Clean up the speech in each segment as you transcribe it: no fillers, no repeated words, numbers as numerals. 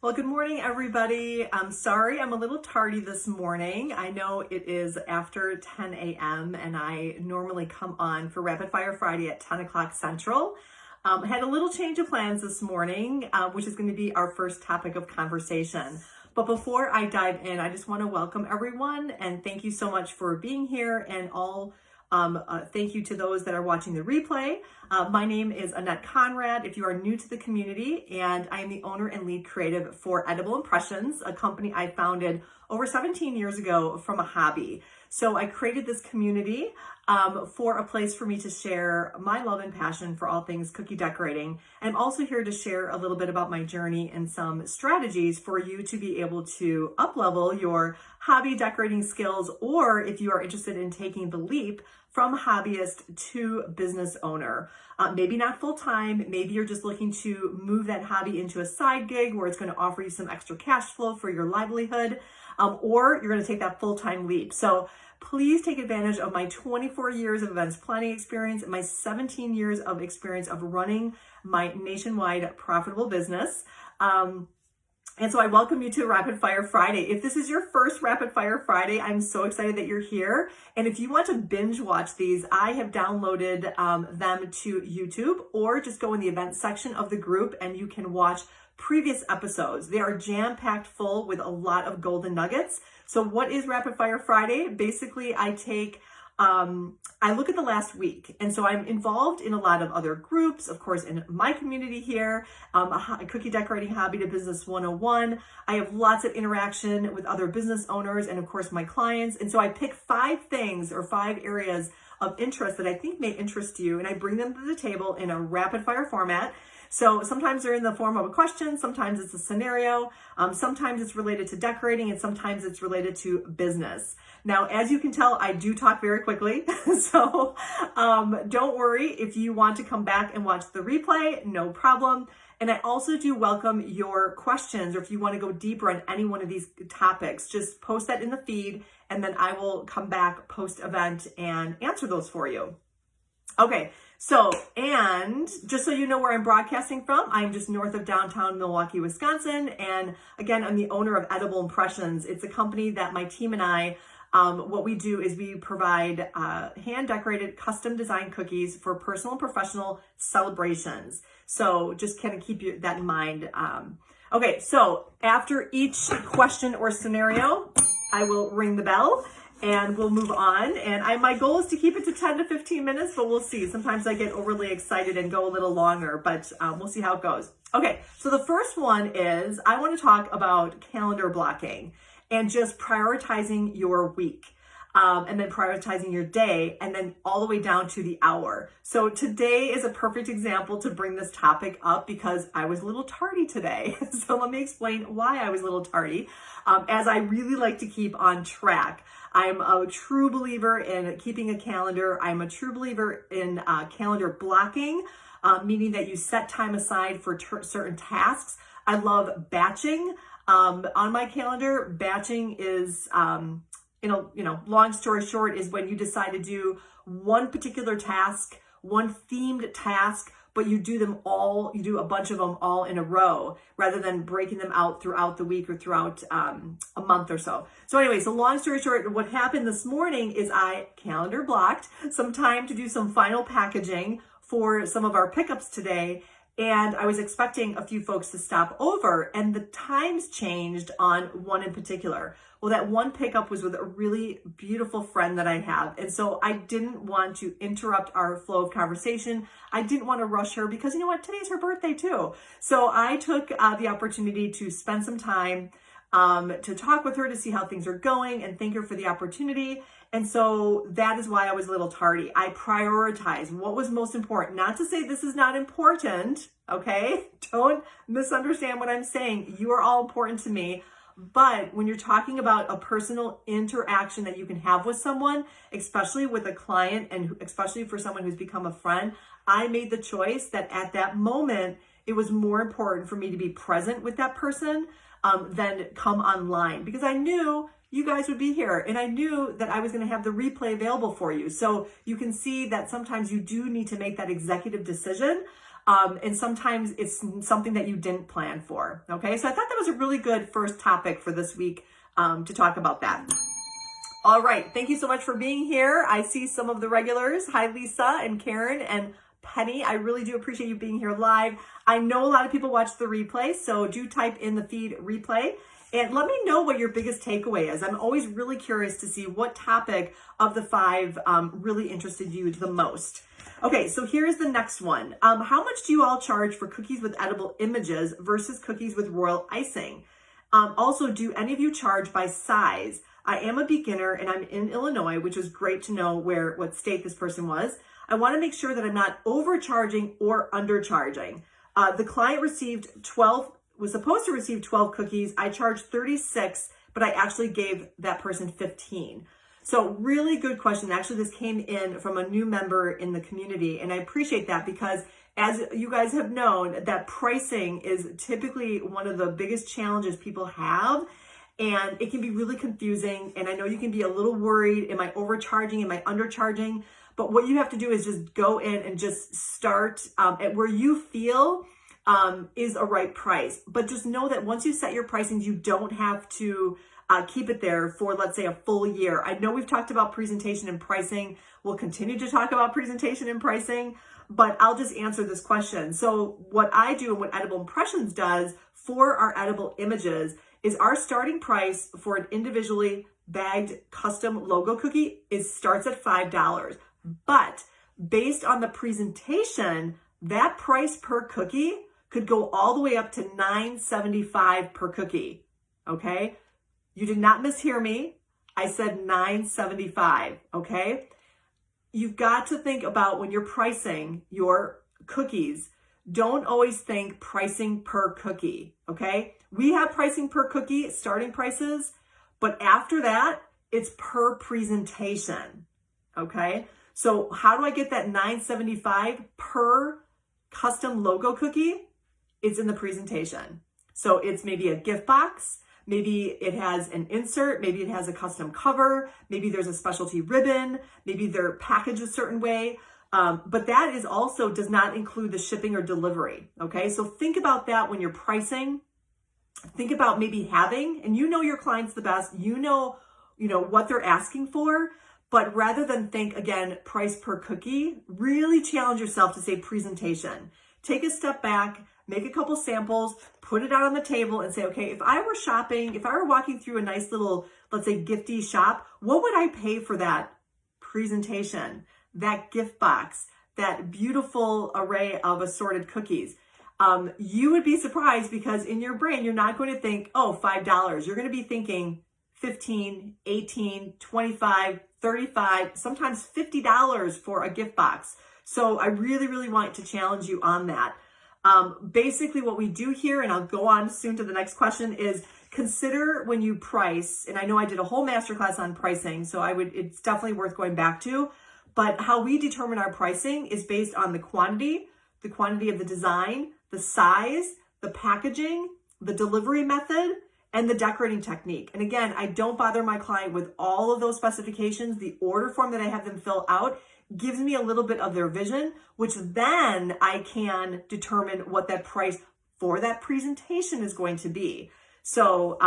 Well, good morning, everybody. I'm sorry I'm a little tardy this morning. I know it is after 10 a.m. and I normally come on for Rapid Fire Friday at 10 o'clock Central. I had a little change of plans this morning, which is going to be our first topic of conversation. But before I dive in, I just want to welcome everyone and thank you so much for being here and all. Thank you to those that are watching the replay. My name is Annette Conrad. If you are new to the community, and I am the owner and lead creative for Edible Impressions, a company I founded over 17 years ago from a hobby. So I created this community for a place for me to share my love and passion for all things cookie decorating. And I'm also here to share a little bit about my journey and some strategies for you to be able to up-level your hobby decorating skills, or if you are interested in taking the leap from hobbyist to business owner. Maybe not full-time, maybe you're just looking to move that hobby into a side gig where it's going to offer you some extra cash flow for your livelihood, or you're going to take that full-time leap. So please take advantage of my 24 years of events planning experience and my 17 years of experience of running my nationwide profitable business. And so I welcome you to Rapid Fire Friday. If this is your first Rapid Fire Friday, I'm so excited that you're here. And if you want to binge watch these, I have downloaded them to YouTube, or just go in the events section of the group and you can watch previous episodes. They are jam-packed full with a lot of golden nuggets. So what is Rapid Fire Friday? Basically, I look at the last week, and so I'm involved in a lot of other groups, of course, in my community here, a Cookie Decorating Hobby to Business 101. I have lots of interaction with other business owners and, of course, my clients. And so I pick 5 things or 5 areas of interest that I think may interest you, and I bring them to the table in a rapid fire format. So sometimes they're in the form of a question, sometimes it's a scenario, sometimes it's related to decorating, and sometimes it's related to business. Now, as you can tell, I do talk very quickly, so don't worry if you want to come back and watch the replay, no problem. And I also do welcome your questions, or if you want to go deeper on any one of these topics, just post that in the feed, and then I will come back post-event and answer those for you. Okay, so, and just so you know where I'm broadcasting from, I'm just north of downtown Milwaukee, Wisconsin. And again, I'm the owner of Edible Impressions. It's a company that my team and I, what we do is we provide hand-decorated, custom-designed cookies for personal and professional celebrations. So just kind of keep that in mind. Okay, so after each question or scenario, I will ring the bell and we'll move on. And my goal is to keep it to 10 to 15 minutes, but we'll see. Sometimes I get overly excited and go a little longer, but we'll see how it goes. Okay, so the first one is I want to talk about calendar blocking and just prioritizing your week. And then prioritizing your day, and then all the way down to the hour. So today is a perfect example to bring this topic up because I was a little tardy today. So let me explain why I was a little tardy, as I really like to keep on track. I'm a true believer in keeping a calendar. I'm a true believer in calendar blocking, meaning that you set time aside for certain tasks. I love batching. On my calendar, batching is... long story short, is when you decide to do one particular task, one themed task, but you do them all, you do a bunch of them all in a row rather than breaking them out throughout the week or throughout a month or so. So anyway, so long story short, what happened this morning is I calendar blocked some time to do some final packaging for some of our pickups today. And I was expecting a few folks to stop over, and the times changed on one in particular. Well, that one pickup was with a really beautiful friend that I have. And so I didn't want to interrupt our flow of conversation. I didn't want to rush her because, you know what, today's her birthday too. So I took the opportunity to spend some time to talk with her to see how things are going and thank her for the opportunity. And so that is why I was a little tardy. I prioritized what was most important. Not to say this is not important, okay? Don't misunderstand what I'm saying. You are all important to me. But when you're talking about a personal interaction that you can have with someone, especially with a client and especially for someone who's become a friend, I made the choice that at that moment, it was more important for me to be present with that person than come online, because I knew you guys would be here and I knew that I was going to have the replay available for you. So you can see that sometimes you do need to make that executive decision And sometimes it's something that you didn't plan for. Okay, so I thought that was a really good first topic for this week to talk about that. All right, thank you so much for being here. I see some of the regulars. Hi, Lisa and Karen and Penny. I really do appreciate you being here live. I know a lot of people watch the replay, so do type in the feed replay. And let me know what your biggest takeaway is. I'm always really curious to see what topic of the 5 really interested you the most. Okay, so here's the next one. How much do you all charge for cookies with edible images versus cookies with royal icing? Also, do any of you charge by size? I am a beginner and I'm in Illinois, which was great to know what state this person was. I want to make sure that I'm not overcharging or undercharging. The client was supposed to receive 12 cookies. I charged 36, but I actually gave that person 15. So really good question. Actually, this came in from a new member in the community, and I appreciate that because as you guys have known, that pricing is typically one of the biggest challenges people have, and it can be really confusing. And I know you can be a little worried, am I overcharging, am I undercharging? But what you have to do is just go in and just start at where you feel is a right price. But just know that once you set your pricing, you don't have to keep it there for, let's say, a full year. I know we've talked about presentation and pricing. We'll continue to talk about presentation and pricing, but I'll just answer this question. So what I do and what Edible Impressions does for our edible images is our starting price for an individually bagged custom logo cookie starts at $5. But based on the presentation, that price per cookie could go all the way up to $9.75 per cookie. Okay? You did not mishear me. I said $9.75. Okay? You've got to think about when you're pricing your cookies, don't always think pricing per cookie. Okay? We have pricing per cookie, starting prices, but after that, it's per presentation. Okay? So how do I get that $9.75 per custom logo cookie? It's in the presentation. So it's maybe a gift box, maybe it has an insert, maybe it has a custom cover, maybe there's a specialty ribbon, maybe they're packaged a certain way. But that is also does not include the shipping or delivery. Okay, so think about that when you're pricing. Think about maybe having, and you know your clients the best, you know what they're asking for. But rather than think, again, price per cookie, really challenge yourself to say presentation. Take a step back, make a couple samples, put it out on the table and say, okay, if I were shopping, if I were walking through a nice little, let's say, gifty shop, what would I pay for that presentation, that gift box, that beautiful array of assorted cookies? You would be surprised because in your brain, you're not going to think, oh, $5. You're going to be thinking 15, 18, 25, 35, sometimes $50 for a gift box. So I really, really want to challenge you on that. Basically what we do here, and I'll go on soon to the next question, is consider when you price, and I know I did a whole masterclass on pricing, so it's definitely worth going back to, but how we determine our pricing is based on the quantity of the design, the size, the packaging, the delivery method, and the decorating technique. And again, I don't bother my client with all of those specifications. The order form that I have them fill out gives me a little bit of their vision, which then I can determine what that price for that presentation is going to be. So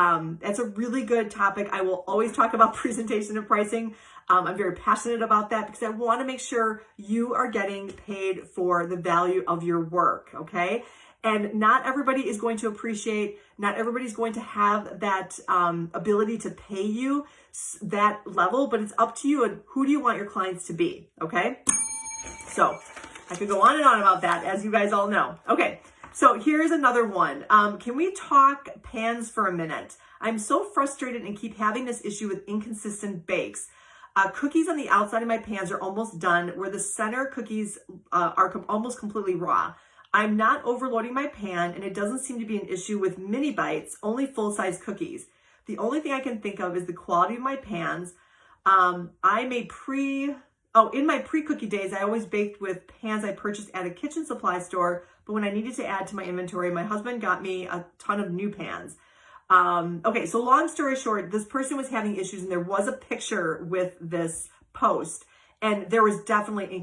that's a really good topic. I will always talk about presentation and pricing. I'm very passionate about that because I want to make sure you are getting paid for the value of your work, okay? And not everybody is going to appreciate, not everybody's going to have that ability to pay you that level, but it's up to you and who do you want your clients to be, okay? So I could go on and on about that, as you guys all know. Okay, so here's another one. Can we talk pans for a minute? I'm so frustrated and keep having this issue with inconsistent bakes. Cookies on the outside of my pans are almost done, where the center cookies are almost completely raw. I'm not overloading my pan, and it doesn't seem to be an issue with mini bites, only full-size cookies. The only thing I can think of is the quality of my pans. In my pre-cookie days, I always baked with pans I purchased at a kitchen supply store, but when I needed to add to my inventory, my husband got me a ton of new pans. Okay, so long story short, this person was having issues, and there was a picture with this post. And there was definitely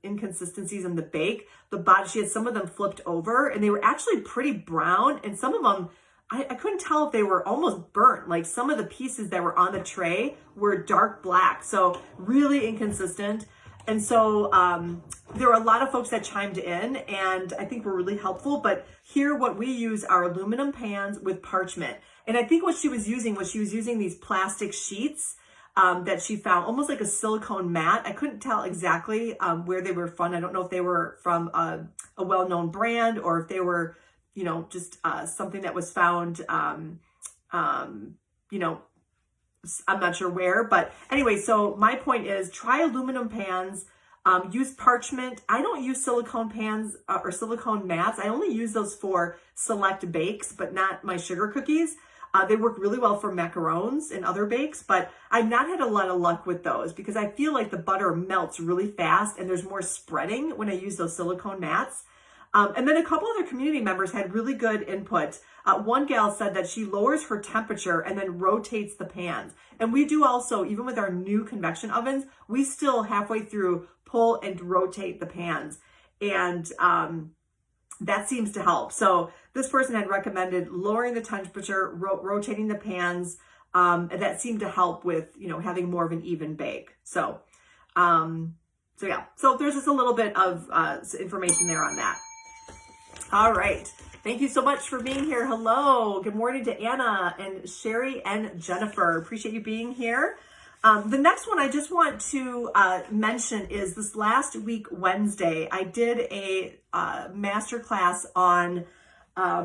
inconsistencies in the bake. The body, she had some of them flipped over and they were actually pretty brown. And some of them, I couldn't tell if they were almost burnt. Like some of the pieces that were on the tray were dark black. So really inconsistent. And so there were a lot of folks that chimed in and I think were really helpful. But here what we use are aluminum pans with parchment. And I think what she was using these plastic sheets that she found, almost like a silicone mat. I couldn't tell exactly where they were from. I don't know if they were from a well-known brand or if they were, you know, just something that was found, you know, I'm not sure where, but anyway, so my point is try aluminum pans, use parchment. I don't use silicone pans or silicone mats. I only use those for select bakes, but not my sugar cookies. They work really well for macarons and other bakes, but I've not had a lot of luck with those because I feel like the butter melts really fast and there's more spreading when I use those silicone mats. And then a couple other community members had really good input. One gal said that she lowers her temperature and then rotates the pans. And we do also, even with our new convection ovens, we still halfway through pull and rotate the pans. And that seems to help. So this person had recommended lowering the temperature, rotating the pans. And that seemed to help with, you know, having more of an even bake. So yeah, so there's just a little bit of information there on that. All right. Thank you so much for being here. Hello. Good morning to Anna and Sherry and Jennifer. Appreciate you being here. The next one I just want to mention is this last week, Wednesday, I did a masterclass on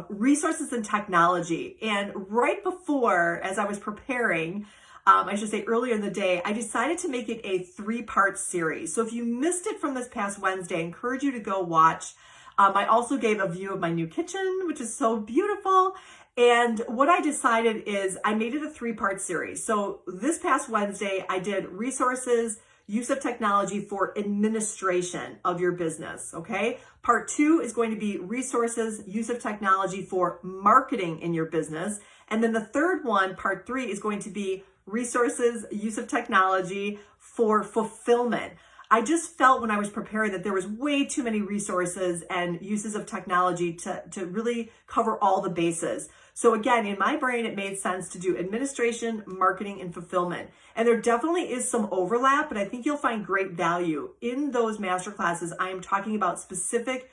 resources and technology. And right before, as I was preparing, I should say earlier in the day, I decided to make it a 3-part series. So if you missed it from this past Wednesday, I encourage you to go watch. I also gave a view of my new kitchen, which is so beautiful. And what I decided is I made it a 3-part series. So this past Wednesday, I did resources, use of technology for administration of your business, okay? Part 2 is going to be resources, use of technology for marketing in your business. And then the third one, part 3, is going to be resources, use of technology for fulfillment. I just felt when I was preparing that there was way too many resources and uses of technology to really cover all the bases. So again, in my brain, it made sense to do administration, marketing, and fulfillment. And there definitely is some overlap, but I think you'll find great value in those masterclasses. I am talking about specific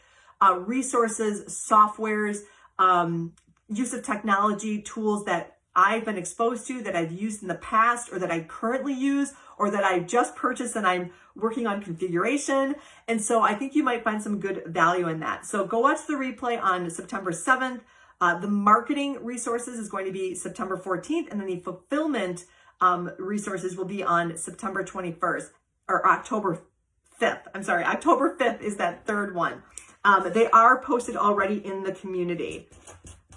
resources, softwares, use of technology, tools that I've been exposed to, that I've used in the past, or that I currently use, or that I just purchased and I'm working on configuration. And so I think you might find some good value in that. So go watch the replay on September 7th. The marketing resources is going to be September 14th, and then the fulfillment resources will be on September 21st, or October 5th. I'm sorry, October 5th is that third one. They are posted already in the community.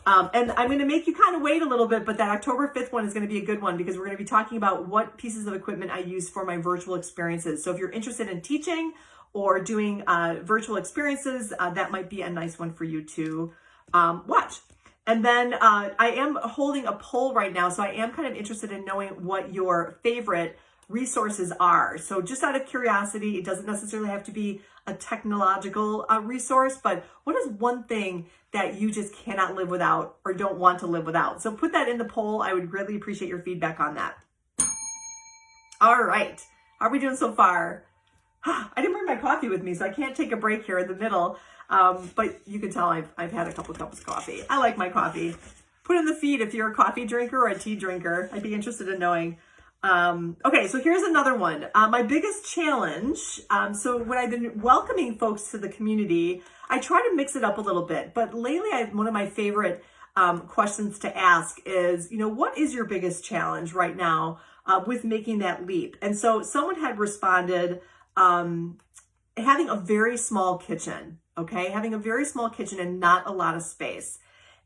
And I'm going to make you kind of wait a little bit, but that October 5th one is going to be a good one because we're going to be talking about what pieces of equipment I use for my virtual experiences. So if you're interested in teaching or doing virtual experiences, that might be a nice one for you to watch. And then I am holding a poll right now, so I am kind of interested in knowing what your favorite resources are. So just out of curiosity, it doesn't necessarily have to be a technological resource, but what is one thing that you just cannot live without or don't want to live without? So put that in the poll. I would greatly appreciate your feedback on that. All right. How are we doing so far? I didn't bring my coffee with me, so I can't take a break here in the middle. But you can tell I've had a couple cups of coffee. I like my coffee. Put in the feed if you're a coffee drinker or a tea drinker. I'd be interested in knowing. Okay, so here's another one. My biggest challenge. So when I've been welcoming folks to the community, I try to mix it up a little bit. But lately, one of my favorite questions to ask is, what is your biggest challenge right now with making that leap? And so someone had responded, having a very small kitchen. Okay, having a very small kitchen and not a lot of space.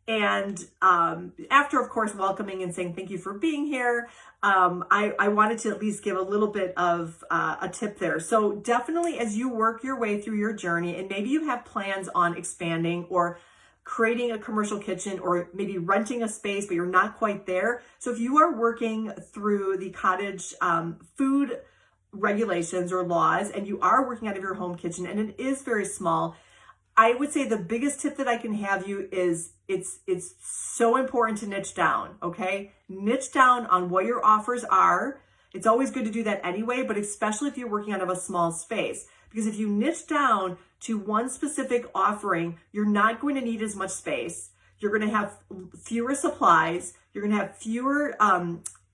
And after, of course, welcoming and saying thank you for being here, I wanted to at least give a little bit of a tip there. So definitely as you work your way through your journey, and maybe you have plans on expanding or creating a commercial kitchen or maybe renting a space, but you're not quite there. So if you are working through the cottage food regulations or laws and you are working out of your home kitchen and it is very small, I would say the biggest tip that I can have you is it's so important to niche down, okay? Niche down on what your offers are. It's always good to do that anyway, but especially if you're working out of a small space. Because if you niche down to one specific offering, you're not going to need as much space. You're going to have fewer supplies. You're going to have fewer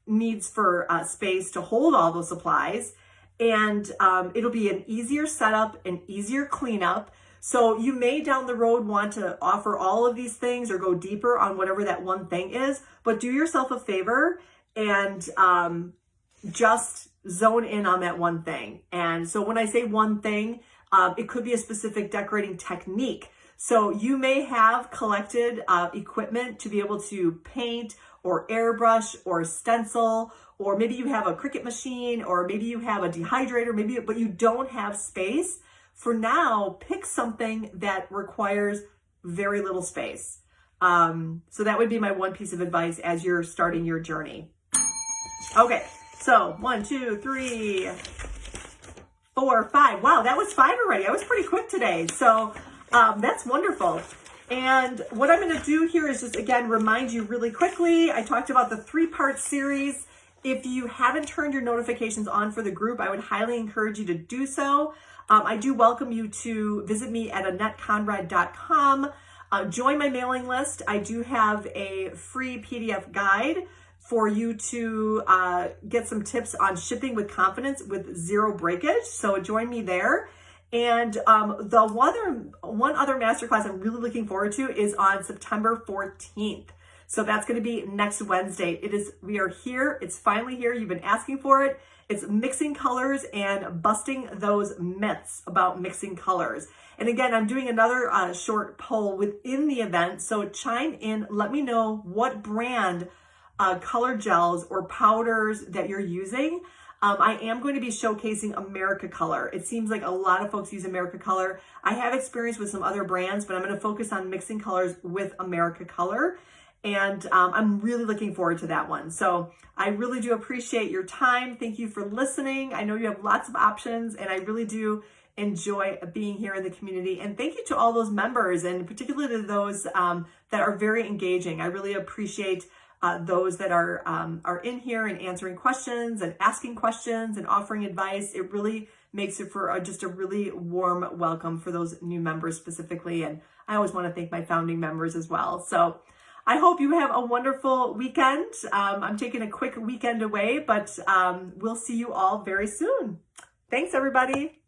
needs for space to hold all those supplies. And it'll be an easier setup, an easier cleanup. So you may down the road want to offer all of these things or go deeper on whatever that one thing is, but do yourself a favor and just zone in on that one thing. And so when I say one thing, it could be a specific decorating technique. So you may have collected equipment to be able to paint or airbrush or stencil, or maybe you have a Cricut machine, or maybe you have a dehydrator, but you don't have space. For now, pick something that requires very little space. So that would be my one piece of advice as you're starting your journey. Okay, so 1, 2, 3, 4, 5. Wow, that was 5 already. I was pretty quick today. So that's wonderful. And what I'm going to do here is just, again, remind you really quickly. I talked about the 3-part series. If you haven't turned your notifications on for the group, I would highly encourage you to do so. I do welcome you to visit me at AnnetteConrad.com. Join my mailing list. I do have a free PDF guide for you to get some tips on shipping with confidence with zero breakage. So join me there. And the one other masterclass I'm really looking forward to is on September 14th. So that's going to be next Wednesday. We are here. It's finally here. You've been asking for it. It's mixing colors and busting those myths about mixing colors. And again, I'm doing another short poll within the event. So chime in. Let me know what brand color gels or powders that you're using. I am going to be showcasing America Color. It seems like a lot of folks use America Color. I have experience with some other brands, but I'm going to focus on mixing colors with America Color. And I'm really looking forward to that one. So I really do appreciate your time. Thank you for listening. I know you have lots of options, and I really do enjoy being here in the community. And thank you to all those members, and particularly to those that are very engaging. I really appreciate those that are in here and answering questions and asking questions and offering advice. It really makes it for just a really warm welcome for those new members specifically. And I always want to thank my founding members as well. So I hope you have a wonderful weekend. I'm taking a quick weekend away, but we'll see you all very soon. Thanks, everybody.